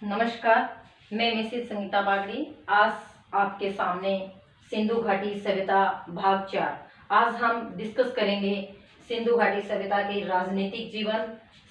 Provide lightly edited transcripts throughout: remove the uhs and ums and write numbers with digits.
नमस्कार, मैं मिसेस संगीता बागड़ी आज आपके सामने सिंधु घाटी सभ्यता भाग 4। आज हम डिस्कस करेंगे सिंधु घाटी सभ्यता के राजनीतिक जीवन,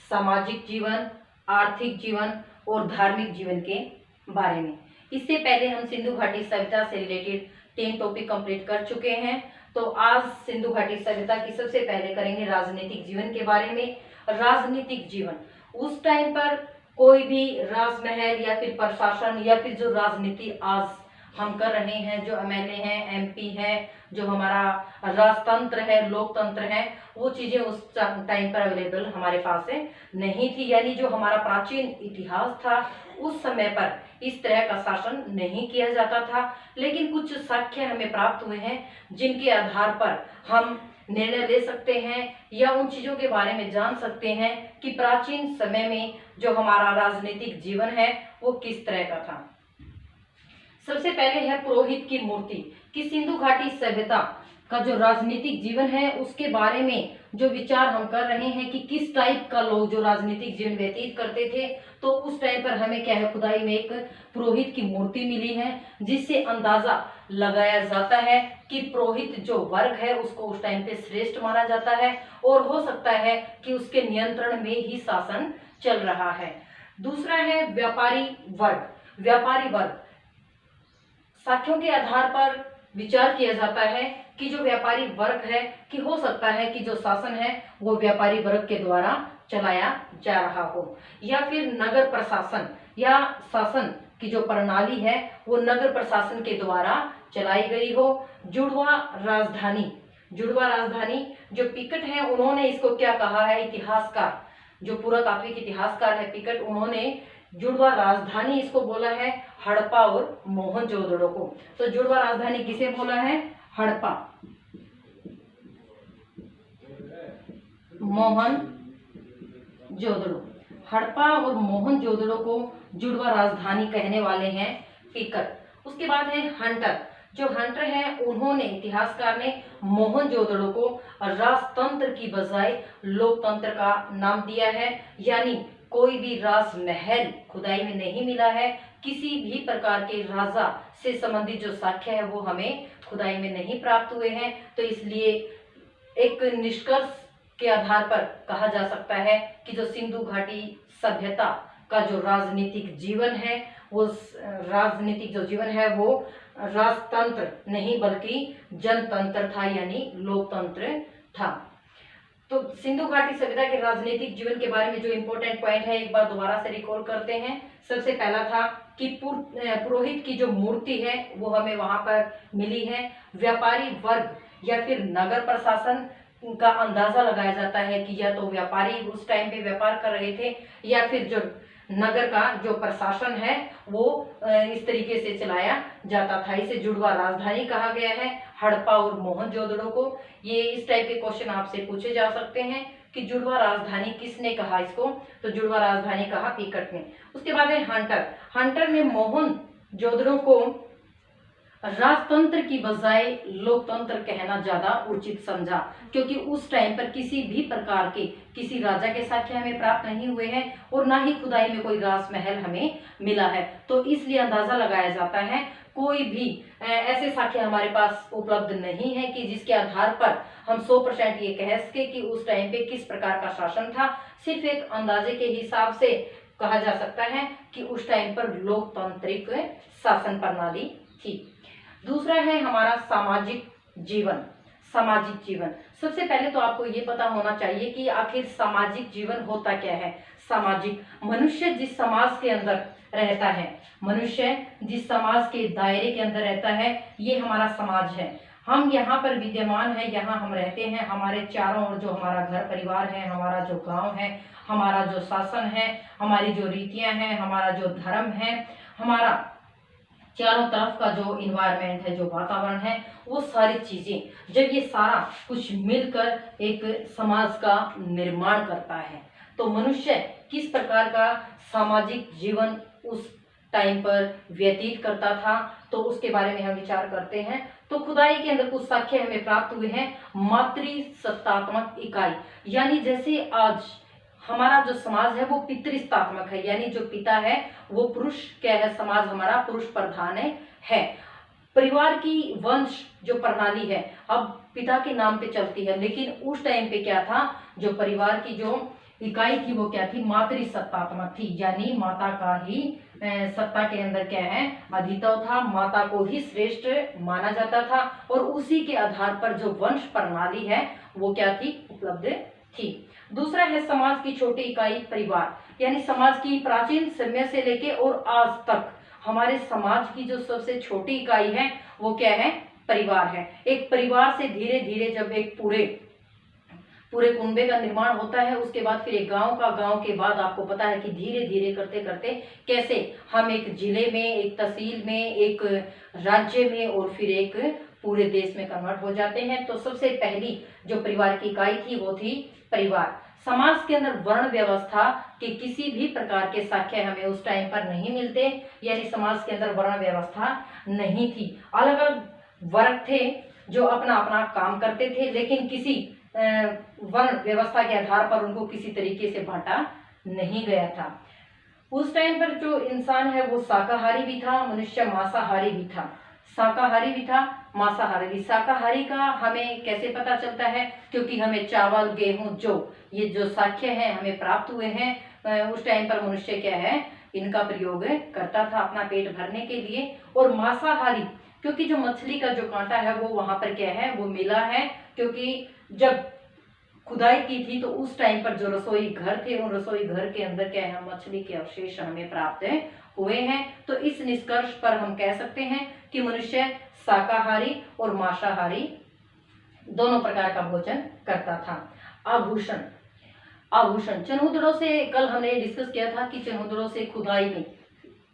सामाजिक जीवन, आर्थिक जीवन और धार्मिक जीवन के बारे में। इससे पहले हम सिंधु घाटी सभ्यता से रिलेटेड 10 टॉपिक कंप्लीट कर चुके हैं। तो आज सिंधु घाटी सभ्यता की सबसे पहले करेंगे राजनीतिक जीवन के बारे में। राजनीतिक जीवन, उस टाइम पर कोई भी राजमहल या फिर प्रशासन या फिर जो राजनीति आज हम कर रहे हैं, जो एमएलए हैं, एमपी हैं, जो हमारा राजतंत्र है, लोकतंत्र है, वो चीजें उस टाइम पर अवेलेबल हमारे पास है नहीं थी। यानी जो हमारा प्राचीन इतिहास था उस समय पर इस तरह का शासन नहीं किया जाता था। लेकिन कुछ साक्ष्य हमें प्राप्त हुए हैं जिनके आधार पर हम निर्णय ले सकते हैं या उन चीजों के बारे में जान सकते हैं कि प्राचीन समय में जो हमारा राजनीतिक जीवन है वो किस तरह का था। सबसे पहले है पुरोहित की मूर्ति कि सिंधु घाटी सभ्यता का जो राजनीतिक जीवन है उसके बारे में जो विचार हम कर रहे हैं कि किस टाइप का लोग जो राजनीतिक जीवन व्यतीत करते थे। तो उस टाइम पर हमें क्या है, खुदाई में एक पुरोहित की मूर्ति मिली है जिससे अंदाजा लगाया जाता है कि पुरोहित जो वर्ग है उसको उस टाइम पे श्रेष्ठ माना जाता है और हो सकता है कि उसके नियंत्रण में ही शासन चल रहा है। दूसरा है व्यापारी वर्ग। व्यापारी वर्ग, साक्ष्यों के आधार पर विचार किया जाता है कि जो व्यापारी वर्ग है कि हो सकता है कि जो शासन है वो व्यापारी वर्ग के द्वारा चलाया जा रहा हो, या फिर नगर प्रशासन या शासन की जो प्रणाली है वो नगर प्रशासन के द्वारा चलाई गई हो। जुड़वा राजधानी, जुड़वा राजधानी जो पिकट है उन्होंने इसको क्या कहा है, इतिहासकार जो पुरातात्विक इतिहासकार है पिकट, उन्होंने जुड़वा राजधानी इसको बोला है हड़प्पा और मोहनजोदड़ो को। तो जुड़वा राजधानी किसे बोला है, हड़प्पा मोहनजोदड़ो। हड़प्पा और मोहनजोदड़ो को जुड़वा राजधानी कहने वाले हैं पिकट। उसके बाद है हंटर। जो हंटर है उन्होंने, इतिहासकार ने मोहनजोदड़ो को राजतंत्र की बजाय लोकतंत्र का नाम दिया है। यानी कोई भी राजमहल खुदाई में नहीं मिला है, किसी भी प्रकार के राजा से संबंधित जो साक्ष्य है वो हमें खुदाई में नहीं प्राप्त हुए हैं। तो इसलिए एक निष्कर्ष के आधार पर कहा जा सकता है कि जो सिंधु घाटी सभ्यता का जो राजनीतिक जीवन है वो राजनीतिक जो जीवन है वो राजतंत्र नहीं बल्कि जनतंत्र था, यानी लोकतंत्र था। तो सिंधु घाटी सभ्यता के राजनीतिक जीवन के बारे में जो इम्पोर्टेंट पॉइंट है एक बार दोबारा से रिकॉल करते हैं। सबसे पहला था कि पुरोहित की जो मूर्ति है वो हमें वहां पर मिली है। व्यापारी वर्ग या फिर नगर प्रशासन का अंदाजा लगाया जाता है कि या तो व्यापारी उस टाइम पे व्यापार कर रहे थे या फिर जो नगर का जो प्रशासन है वो इस तरीके से चलाया जाता था। इसे जुड़वा राजधानी कहा गया है, हड़प्पा और मोहनजोदड़ो को। ये इस टाइप के क्वेश्चन आपसे पूछे जा सकते हैं कि जुड़वा राजधानी किसने कहा इसको, तो जुड़वा राजधानी कहा पिकट ने। उसके बाद है हंटर। हंटर ने मोहनजोदड़ो को राजतंत्र की बजाय लोकतंत्र कहना ज्यादा उचित समझा, क्योंकि उस टाइम पर किसी भी प्रकार के किसी राजा के साक्ष्य हमें प्राप्त नहीं हुए हैं और ना ही खुदाई में कोई राजमहल हमें मिला है। तो इसलिए अंदाजा लगाया जाता है, कोई भी ऐसे साक्ष्य हमारे पास उपलब्ध नहीं है कि जिसके आधार पर हम 100% ये कह सके कि उस टाइम पे किस प्रकार का शासन था। सिर्फ एक अंदाजे के हिसाब से कहा जा सकता है कि उस टाइम पर लोकतांत्रिक शासन प्रणाली थी। दूसरा है हमारा सामाजिक जीवन। सामाजिक जीवन, सबसे पहले तो आपको ये पता होना चाहिए कि आखिर सामाजिक जीवन होता क्या है। सामाजिक, मनुष्य जिस समाज के अंदर रहता है, मनुष्य जिस समाज के दायरे के अंदर रहता है ये हमारा समाज है। हम यहाँ पर विद्यमान है, यहाँ हम रहते हैं, हमारे चारों ओर जो हमारा घर परिवार है, हमारा जो गांव है, हमारा जो शासन है, हमारी जो रीतियां हैं, हमारा जो धर्म है, हमारा चारों तरफ का जो इन्वायरमेंट है, जो वातावरण है, वो सारी चीजें जब ये सारा कुछ मिलकर एक समाज का निर्माण करता है तो मनुष्य किस प्रकार का सामाजिक जीवन उस टाइम पर व्यतीत करता था, तो उसके बारे में हम विचार करते हैं। तो खुदाई के अंदर कुछ साक्ष्य हमें प्राप्त हुए हैं। मातृसत्तात्मक इकाई, यानी जैसे आज हमारा जो समाज है वो पितृस्थात्मक है, यानी जो पिता है वो पुरुष क्या है, समाज हमारा पुरुष प्रधान है। परिवार की वंश जो प्रणाली है अब पिता के नाम पे चलती है, लेकिन उस टाइम पे क्या था, जो परिवार की जो इकाई थी वो क्या थी, मातृसत्तात्मक थी, यानी माता का ही सत्ता के अंदर क्या है, अधितव था, माता को ही श्रेष्ठ माना जाता था, और उसी के आधार पर जो वंश प्रणाली है वो क्या थी, उपलब्ध थी। दूसरा है समाज की छोटी इकाई परिवार, यानी समाज की प्राचीन समय से लेके और आज तक हमारे समाज की जो सबसे छोटी इकाई है वो क्या है, परिवार है। एक परिवार से धीरे धीरे जब एक पूरे कुनबे का निर्माण होता है, उसके बाद फिर एक गांव का, गांव के बाद आपको पता है कि धीरे धीरे करते करते कैसे हम एक जिले में, एक तहसील में, एक राज्य में और फिर एक पूरे देश में कन्वर्ट हो जाते हैं। तो सबसे पहली जो परिवार की इकाई थी वो थी परिवार। समाज के अंदर वर्ण व्यवस्था के किसी भी प्रकार के साक्ष्य हमें उस टाइम पर नहीं मिलते, यानी समाज के अंदर वर्ण व्यवस्था नहीं थी। अलग अलग वर्ग थे जो अपना अपना काम करते थे, लेकिन किसी वर्ण व्यवस्था के आधार पर उनको किसी तरीके से बांटा नहीं गया था। उस टाइम पर जो इंसान है वो शाकाहारी भी था, मनुष्य मांसाहारी भी था। शाकाहारी भी था, मांसाहारी भी। शाकाहारी का हमें कैसे पता चलता है, क्योंकि हमें चावल, गेहूं, जौ, ये जो साक्ष्य हैं हमें प्राप्त हुए हैं। उस टाइम पर मनुष्य क्या है, इनका प्रयोग करता था अपना पेट भरने के लिए। और मांसाहारी क्योंकि जो मछली का जो कांटा है वो वहां पर क्या है, वो मिला है, क्योंकि जब खुदाई की थी तो उस टाइम पर जो रसोई घर थे, उन रसोई घर के अंदर क्या है, मछली के अवशेष हमें प्राप्त हुए हैं। तो इस निष्कर्ष पर हम कह सकते हैं कि मनुष्य शाकाहारी और मांसाहारी दोनों प्रकार का भोजन करता था। आभूषण, आभूषण चनहुदड़ों से कल हमने डिस्कस किया था कि चनहुदड़ों से खुदाई में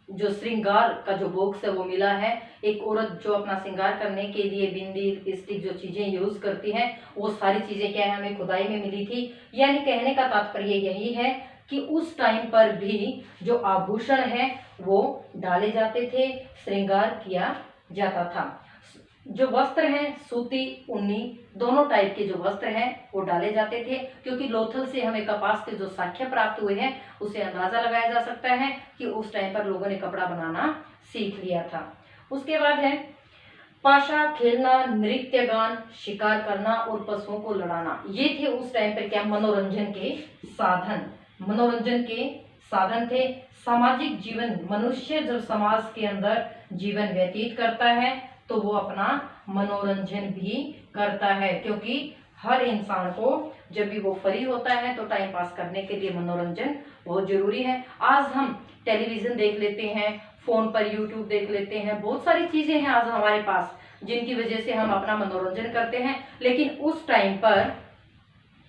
जो श्रृंगार का जो बॉक्स है वो मिला है। एक औरत जो अपना श्रृंगार करने के लिए बिंदी, लिपस्टिक जो चीजें यूज करती हैं वो सारी चीजें क्या है, हमें खुदाई में मिली थी। यानी कहने का तात्पर्य यही है कि उस टाइम पर भी जो आभूषण है वो डाले जाते थे, श्रृंगार किया जाता था। जो वस्त्र हैं, सूती, ऊनी, दोनों टाइप के जो वस्त्र हैं वो डाले जाते थे, क्योंकि लोथल से हमें कपास के जो साक्ष्य प्राप्त हुए हैं उसे अंदाजा लगाया जा सकता है कि उस टाइम पर लोगों ने कपड़ा बनाना सीख लिया था। उसके बाद है पाशा खेलना, नृत्य गान, शिकार करना और पशुओं को लड़ाना। ये थे उस टाइम पर क्या, मनोरंजन के साधन, मनोरंजन के साधन थे। सामाजिक जीवन, मनुष्य जब समाज के अंदर जीवन व्यतीत करता है तो वो अपना मनोरंजन भी करता है, क्योंकि हर इंसान को जब भी वो फ्री होता है तो टाइम पास करने के लिए मनोरंजन बहुत जरूरी है। आज हम टेलीविजन देख लेते हैं, फोन पर यूट्यूब देख लेते हैं, बहुत सारी चीजें हैं आज हमारे पास जिनकी वजह से हम अपना मनोरंजन करते हैं, लेकिन उस टाइम पर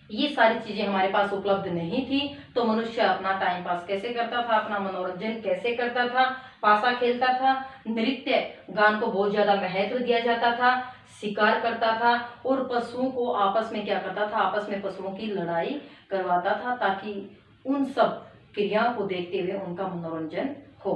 ये सारी चीजें हमारे पास उपलब्ध नहीं थी। तो मनुष्य अपना टाइम पास कैसे करता था, अपना मनोरंजन कैसे करता था, पासा खेलता था, नृत्य गान को बहुत ज्यादा महत्व दिया जाता था, शिकार करता था और पशुओं को आपस में क्या करता था, आपस में पशुओं की लड़ाई करवाता था, ताकि उन सब क्रियाओं को देखते हुए उनका मनोरंजन हो।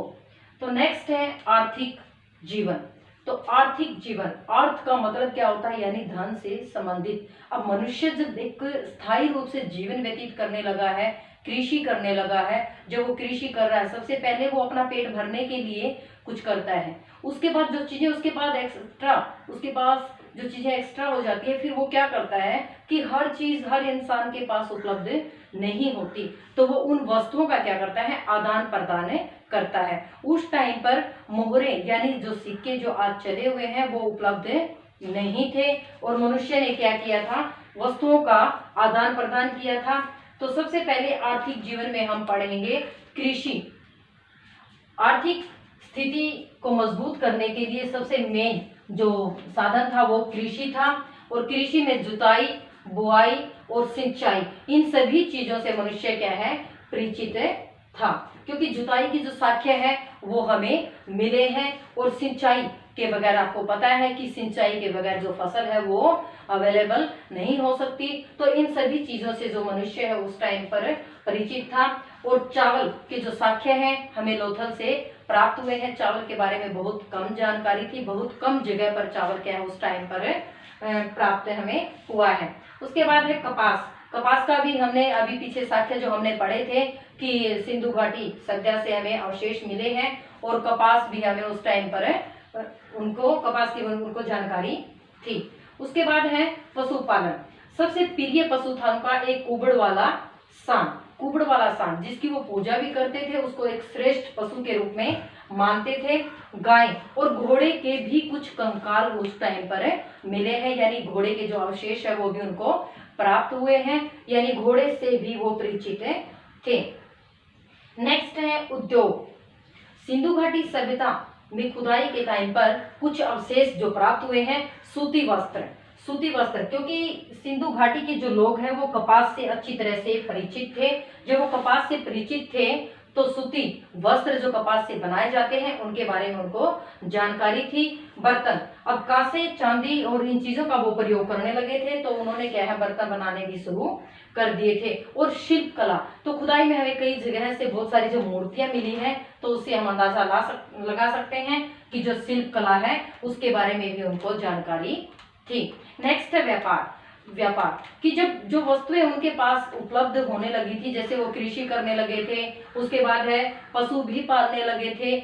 तो नेक्स्ट है आर्थिक जीवन। तो आर्थिक जीवन, अर्थ का मतलब क्या होता है, यानी धन से संबंधित। अब मनुष्य जब एक स्थायी रूप से जीवन व्यतीत करने लगा है, कृषि करने लगा है, जब वो कृषि कर रहा है सबसे पहले वो अपना पेट भरने के लिए कुछ करता है, उसके बाद जो चीजें उसके बाद एक्स्ट्रा, उसके पास जो चीजें एक्स्ट्रा हो जाती है, फिर वो क्या करता है कि हर चीज हर इंसान के पास उपलब्ध नहीं होती, तो वो उन वस्तुओं का क्या करता है, आदान प्रदान करता है। उस टाइम पर मोहरे यानी जो सिक्के जो आज चले हुए हैं वो उपलब्ध नहीं थे, और मनुष्य ने क्या किया था, वस्तुओं का आदान प्रदान किया था। तो सबसे पहले आर्थिक जीवन में हम पढ़ेंगे कृषि। आर्थिक स्थिति को मजबूत करने के लिए सबसे मेन जो साधन था वो कृषि था, और कृषि में जुताई, बुआई और सिंचाई, इन सभी चीजों से मनुष्य क्या है, परिचित था, क्योंकि जुताई की जो साक्ष्य है वो हमें मिले हैं, और सिंचाई के बगैर आपको पता है कि सिंचाई के बगैर जो फसल है वो अवेलेबल नहीं हो सकती। तो इन सभी चीजों से जो मनुष्य है उस टाइम पर परिचित था। और चावल के जो साक्ष्य हैं हमें लोथल से प्राप्त हुए हैं। चावल के बारे में बहुत कम जानकारी थी, बहुत कम जगह पर चावल क्या है उस टाइम पर प्राप्त हमें हुआ है। उसके बाद है कपास। कपास का भी हमने अभी पीछे साक्ष्य जो हमने पढ़े थे कि सिंधु घाटी सभ्यता से हमें अवशेष मिले हैं और कपास भी हमें उस टाइम पर उनको कपास की उनको जानकारी थी। उसके बाद है पशुपालन। सबसे प्रिय पशु था उनका एक कुबड़ वाला सांड जिसकी वो पूजा भी करते थे, उसको एक श्रेष्ठ पशु के रूप में मानते थे। गाय और घोड़े के भी कुछ कंकाल उस टाइम पर मिले हैं, यानी घोड़े के जो अवशेष है वो भी उनको प्राप्त हुए हैं, यानी घोड़े से भी वो परिचित थे। नेक्स्ट है उद्योग। सिंधु घाटी सभ्यता में खुदाई के टाइम पर कुछ अवशेष जो प्राप्त हुए हैं सूती वस्त्र, क्योंकि सिंधु घाटी के जो लोग हैं वो कपास से अच्छी तरह से परिचित थे। जब वो कपास से परिचित थे तो सूती वस्त्र जो कपास से बनाए जाते हैं उनके बारे में उनको जानकारी थी। बर्तन, अब कांसे, चांदी और इन चीजों का वो प्रयोग करने लगे थे, तो उन्होंने क्या है बर्तन बनाने भी शुरू कर दिए थे। और शिल्प कला, तो खुदाई में हमें कई जगह से बहुत सारी जो मूर्तियां मिली हैं, तो उससे हम अंदाजा लगा सकते हैं कि जो शिल्प कला है उसके बारे में भी उनको जानकारी थी। नेक्स्ट है व्यापार कि जब जो वस्तुएं उनके पास उपलब्ध होने लगी थी, जैसे वो कृषि करने लगे थे, उसके बाद है पशु भी पालने लगे थे,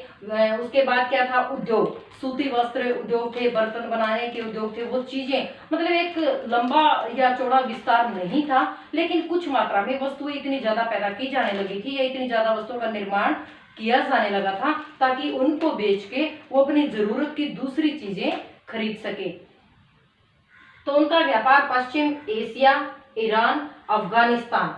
उसके बाद क्या था उद्योग, सूती वस्त्र उद्योग थे, बर्तन बनाने के उद्योग थे, वो चीजें मतलब एक लंबा या चौड़ा विस्तार नहीं था, लेकिन कुछ मात्रा में वस्तुएं इतनी ज्यादा पैदा की जाने लगी थी या इतनी ज्यादा वस्तुओं का निर्माण किया जाने लगा था ताकि उनको बेच के वो अपनी जरूरत की दूसरी चीजें खरीद सके। तो उनका व्यापार पश्चिम एशिया, ईरान, अफगानिस्तान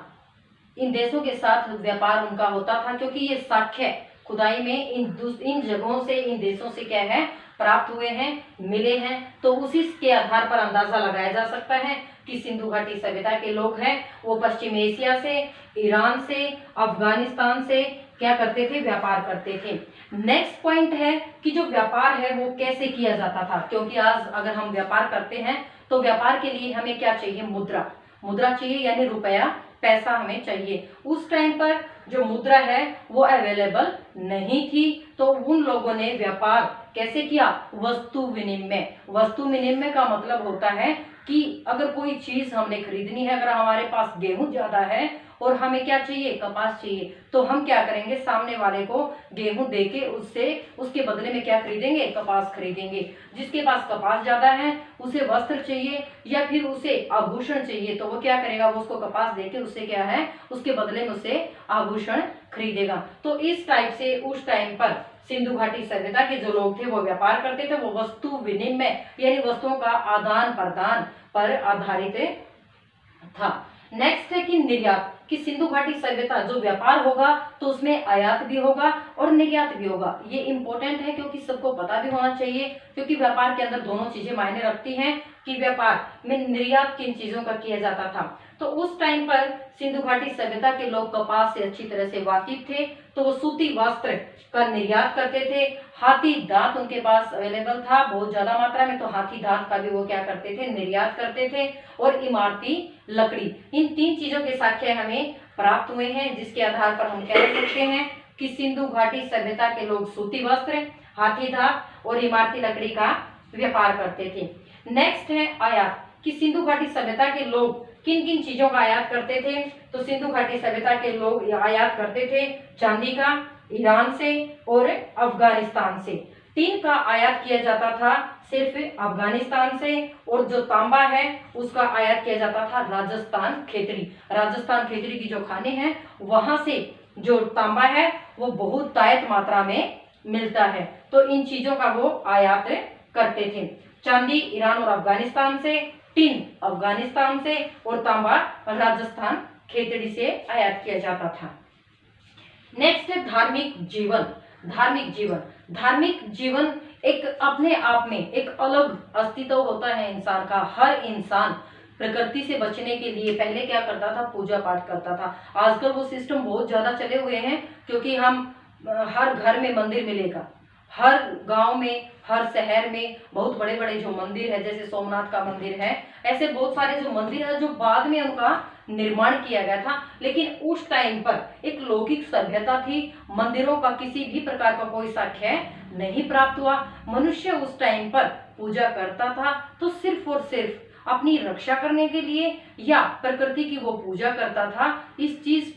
इन देशों के साथ व्यापार उनका होता था, क्योंकि ये साक्ष्य खुदाई में इन जगहों से, इन देशों से क्या है प्राप्त हुए हैं, मिले हैं। तो उसी के आधार पर अंदाजा लगाया जा सकता है कि सिंधु घाटी सभ्यता के लोग हैं वो पश्चिम एशिया से, ईरान से, अफगानिस्तान से क्या करते थे, व्यापार करते थे। नेक्स्ट पॉइंट है कि जो व्यापार है वो कैसे किया जाता था, क्योंकि आज अगर हम व्यापार करते हैं तो व्यापार के लिए हमें क्या चाहिए, मुद्रा चाहिए, यानी रुपया, पैसा हमें चाहिए। उस टाइम पर जो मुद्रा है वो अवेलेबल नहीं थी, तो उन लोगों ने व्यापार कैसे किया, वस्तु विनिमय का मतलब होता है कि अगर कोई चीज हमने खरीदनी है, अगर हमारे पास गेहूं ज्यादा है और हमें क्या चाहिए, कपास चाहिए, तो हम क्या करेंगे, सामने वाले को गेहूं देके उसके बदले में क्या खरीदेंगे, कपास खरीदेंगे। जिसके पास कपास ज्यादा है उसे वस्त्र चाहिए या फिर उसे आभूषण चाहिए, तो वो क्या करेगा, वो उसको कपास देके उससे क्या है, उसके बदले में उसे आभूषण खरीदेगा। तो इस टाइप से उस टाइम पर सिंधु घाटी सभ्यता के जो लोग थे वो व्यापार करते थे, वो वस्तु विनिमय यानी वस्तुओं का आदान प्रदान पर आधारित था। नेक्स्ट है कि निर्यात, कि सिंधु घाटी सभ्यता जो व्यापार होगा तो उसमें आयात भी होगा और निर्यात भी होगा। ये इंपॉर्टेंट है क्योंकि सबको पता भी होना चाहिए, क्योंकि व्यापार के अंदर दोनों चीजें मायने रखती हैं कि व्यापार में निर्यात किन चीजों का किया जाता था। तो उस टाइम पर सिंधु घाटी सभ्यता के लोग कपास से अच्छी तरह से वाकिफ थे, तो वो सूती वस्त्र का निर्यात करते थे। हाथी दांत उनके पास अवेलेबल था बहुत ज्यादा मात्रा में, तो हाथी दांत का भी वो क्या करते थे, निर्यात करते थे। और इमारती लकड़ी, इन तीन चीजों के साक्ष्य हमें प्राप्त हुए हैं, जिसके आधार पर हम कह सकते हैं कि सिंधु घाटी सभ्यता के लोग सूती वस्त्र, हाथी दांत और इमारती लकड़ी का व्यापार करते थे। नेक्स्ट है आयात, कि सिंधु घाटी सभ्यता के लोग किन किन चीजों का आयात करते थे। तो सिंधु घाटी सभ्यता के लोग आयात करते थे चांदी का ईरान से और अफगानिस्तान से। टीन का आयात किया जाता था सिर्फ अफगानिस्तान से, और जो तांबा है उसका आयात किया जाता था राजस्थान खेतरी की जो खाने हैं वहां से जो तांबा है वो बहुत तायत मात्रा में मिलता है, तो इन चीजों का वो आयात करते थे। चांदी ईरान और अफगानिस्तान से, टिन अफगानिस्तान से और तांबा राजस्थान खेतड़ी से आयात किया जाता था। नेक्स्ट है धार्मिक जीवन एक अपने आप में एक अलग अस्तित्व होता है इंसान का। हर इंसान प्रकृति से बचने के लिए पहले क्या करता था, पूजा पाठ करता था। आजकल वो सिस्टम बहुत ज्यादा चले हुए हैं, क्योंकि हम हर घर में मंदिर मिलेगा, हर गांव में, हर शहर में बहुत बड़े बड़े जो मंदिर है, जैसे सोमनाथ का मंदिर है, ऐसे बहुत सारे जो मंदिर है जो बाद में उनका निर्माण किया गया था। लेकिन उस टाइम पर एक लौकिक सभ्यता थी, मंदिरों का किसी भी प्रकार का कोई साक्ष्य नहीं प्राप्त हुआ। मनुष्य उस टाइम पर पूजा करता था तो सिर्फ और सिर्फ अपनी रक्षा करने के लिए या प्रकृति की वो पूजा करता था। इस चीज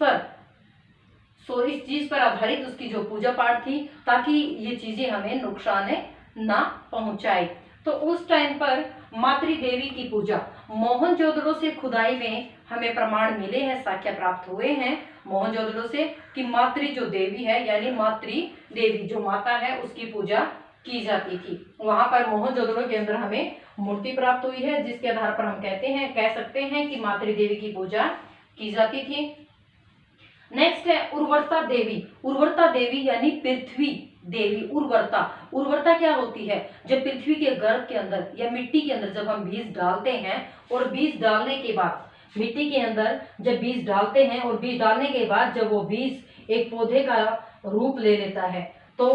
पर आधारित उसकी जो पूजा पाठ थी, ताकि ये चीजें हमें नुकसान ना पहुंचाए। तो उस टाइम पर मातृदेवी की पूजा मोहनजोदड़ो से खुदाई में हमें प्रमाण मिले हैं, साक्ष्य प्राप्त हुए हैं मोहनजोदड़ो से कि मातृ जो देवी है यानी मातृदेवी जो माता है उसकी पूजा की जाती थी। वहां पर मोहनजोदड़ो के अंदर हमें मूर्ति प्राप्त हुई है, जिसके आधार पर हम कह सकते हैं कि मातृदेवी की पूजा की जाती थी। नेक्स्ट है उर्वरता देवी। उर्वरता देवी यानी पृथ्वी देवी। उर्वरता क्या होती है? जब पृथ्वी के गर्भ के अंदर या मिट्टी के अंदर जब हम बीज डालते हैं और बीज डालने के बाद मिट्टी के अंदर जब बीज डालते हैं और बीज डालने के बाद जब वो बीज एक पौधे का रूप ले लेता है तो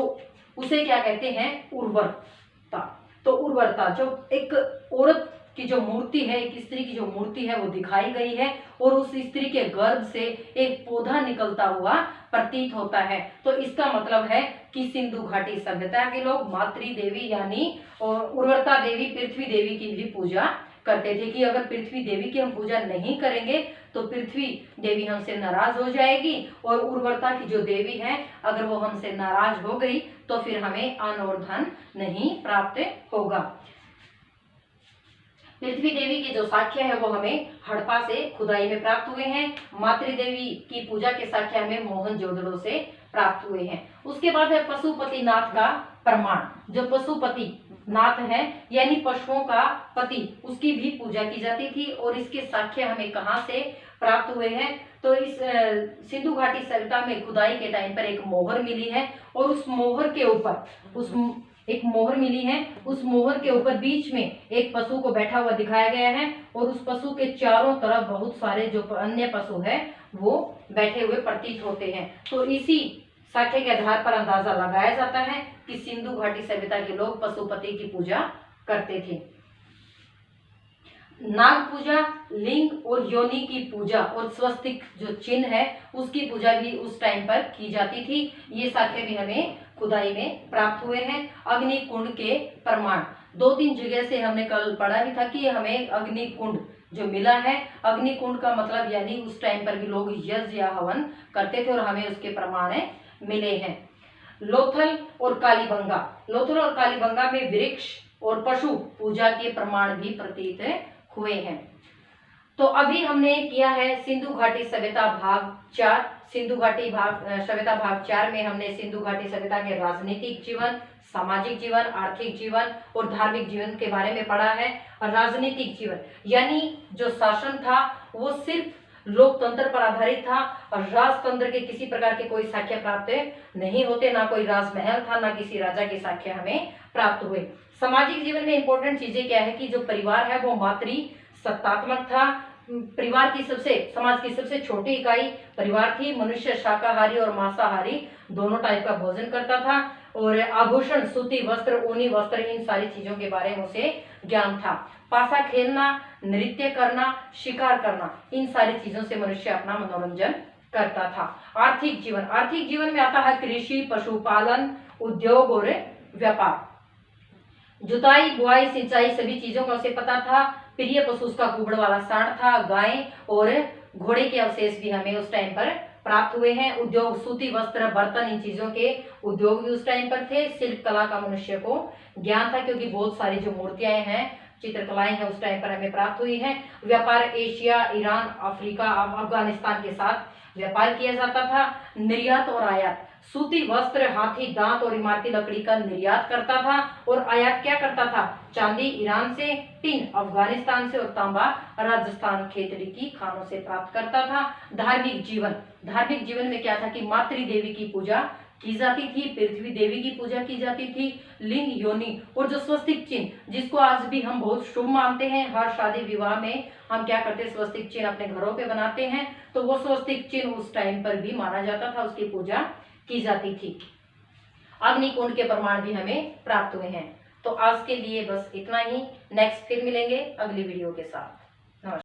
उसे क्या कहते हैं? उर्वरता। तो उर्वरता जो एक औरत की जो मूर्ति है, एक स्त्री की जो मूर्ति है वो दिखाई गई है और उस स्त्री के गर्भ से एक पौधा निकलता हुआ प्रतीत होता है। तो इसका मतलब है कि सिंधु घाटी सभ्यता के लोग मातृ देवी यानी उर्वरता देवी, पृथ्वी देवी की भी पूजा करते थे कि अगर पृथ्वी देवी की हम पूजा नहीं करेंगे तो पृथ्वी देवी हमसे नाराज हो जाएगी और उर्वरता की जो देवी है अगर वो हमसे नाराज हो गई तो फिर हमें अन्न और धन नहीं प्राप्त होगा। पृथ्वी देवी के जो साक्ष्य है वो हमें हड़प्पा से खुदाई में प्राप्त हुए हैं। मातृदेवी की पूजा के साक्ष्य हमें मोहनजोदड़ो से प्राप्त हुए हैं। उसके बाद है पशुपतिनाथ का प्रमाण। जो पशुपति नाथ है यानी पशुओं का पति, उसकी भी पूजा की जाती थी और इसके साक्ष्य हमें कहाँ से प्राप्त हुए हैं? तो इस सिंधु घाटी सभ्यता में खुदाई के टाइम पर एक मोहर मिली है और उस मोहर के ऊपर एक मोहर मिली है। उस मोहर के ऊपर बीच में एक पशु को बैठा हुआ दिखाया गया है और उस पशु के चारों तरफ बहुत सारे जो अन्य पशु है वो बैठे हुए प्रतीत होते हैं। तो इसी साक्ष्य के आधार पर अंदाजा लगाया जाता है कि सिंधु घाटी सभ्यता के लोग पशुपति की पूजा करते थे। नाग पूजा, लिंग और योनि की पूजा और स्वस्तिक जो चिन्ह है उसकी पूजा भी उस टाइम पर की जाती थी। ये साक्ष्य भी हमें खुदाई में प्राप्त हुए हैं। अग्नि कुंड के प्रमाण 2-3 जगह से हमने कल पढ़ा भी था कि हमें अग्नि कुंड जो मिला है। अग्नि कुंड का मतलब यानी उस टाइम पर भी लोग यज्ञ या हवन करते थे और हमें उसके प्रमाण मिले हैं। लोथल और कालीबंगा में वृक्ष और पशु पूजा के प्रमाण भी प्रतीत हुए हैं। तो अभी हमने किया है सिंधु घाटी सभ्यता भाग 4। सिंधु घाटी सभ्यता भाग 4 में हमने सिंधु घाटी सभ्यता के राजनीतिक जीवन, सामाजिक जीवन, आर्थिक जीवन और धार्मिक जीवन के बारे में पढ़ा है। और राजनीतिक जीवन यानी जो शासन था वो सिर्फ लोकतंत्र पर आधारित था और राजतंत्र के किसी प्रकार के कोई साक्ष्य प्राप्त नहीं होते, ना कोई राजमहल था, ना किसी राजा के साक्ष्य हमें प्राप्त हुए। सामाजिक जीवन में इंपॉर्टेंट चीजें क्या है कि जो परिवार है वो मातृ सत्तात्मक था। समाज की सबसे छोटी इकाई परिवार थी। मनुष्य शाकाहारी और मांसाहारी दोनों टाइप का भोजन करता था और आभूषण, सूती वस्त्र, ऊनी वस्त्र, इन सारी चीजों के बारे में उसे ज्ञान था। पासा खेलना, नृत्य करना, शिकार करना, इन सारी चीजों से मनुष्य अपना मनोरंजन करता था। आर्थिक जीवन में आता है कृषि, पशुपालन, उद्योग और व्यापार। जुताई, बुआई, सिंचाई सभी चीजों का उसे पता था। प्रिय पशु उसका कुबड़ वाला सांड था। गाय और घोड़े के अवशेष भी हमें उस टाइम पर प्राप्त हुए हैं। उद्योग, सूती वस्त्र, बर्तन, इन चीजों के उद्योग भी उस टाइम पर थे। शिल्प कला का मनुष्य को ज्ञान था क्योंकि बहुत सारी जो मूर्तियां हैं, चित्रकलाएं हैं उस टाइम पर हमें प्राप्त हुई हैं। व्यापार एशिया, ईरान, अफ्रीका, अफगानिस्तान के साथ व्यापार किया जाता था। निर्यात और आयात, सूती वस्त्र, हाथी दांत और इमारती लकड़ी का निर्यात करता था और आयात क्या करता था? चांदी ईरान से, टिन अफगानिस्तान से और तांबा राजस्थान खेतड़ी की खानों से प्राप्त करता था। धार्मिक जीवन में क्या था कि मातृ देवी की पूजा की जाती थी, पृथ्वी देवी की पूजा की जाती थी। लिंग, योनि और जो स्वस्तिक चिन्ह जिसको आज भी हम बहुत शुभ मानते हैं, हर शादी विवाह में हम क्या करते हैं? स्वस्तिक चिन्ह अपने घरों पे बनाते हैं। तो वो स्वस्तिक चिन्ह उस टाइम पर भी माना जाता था, उसकी पूजा की जाती थी। अग्निकुंड के प्रमाण भी हमें प्राप्त हुए हैं। तो आज के लिए बस इतना ही। नेक्स्ट फिर मिलेंगे अगली वीडियो के साथ।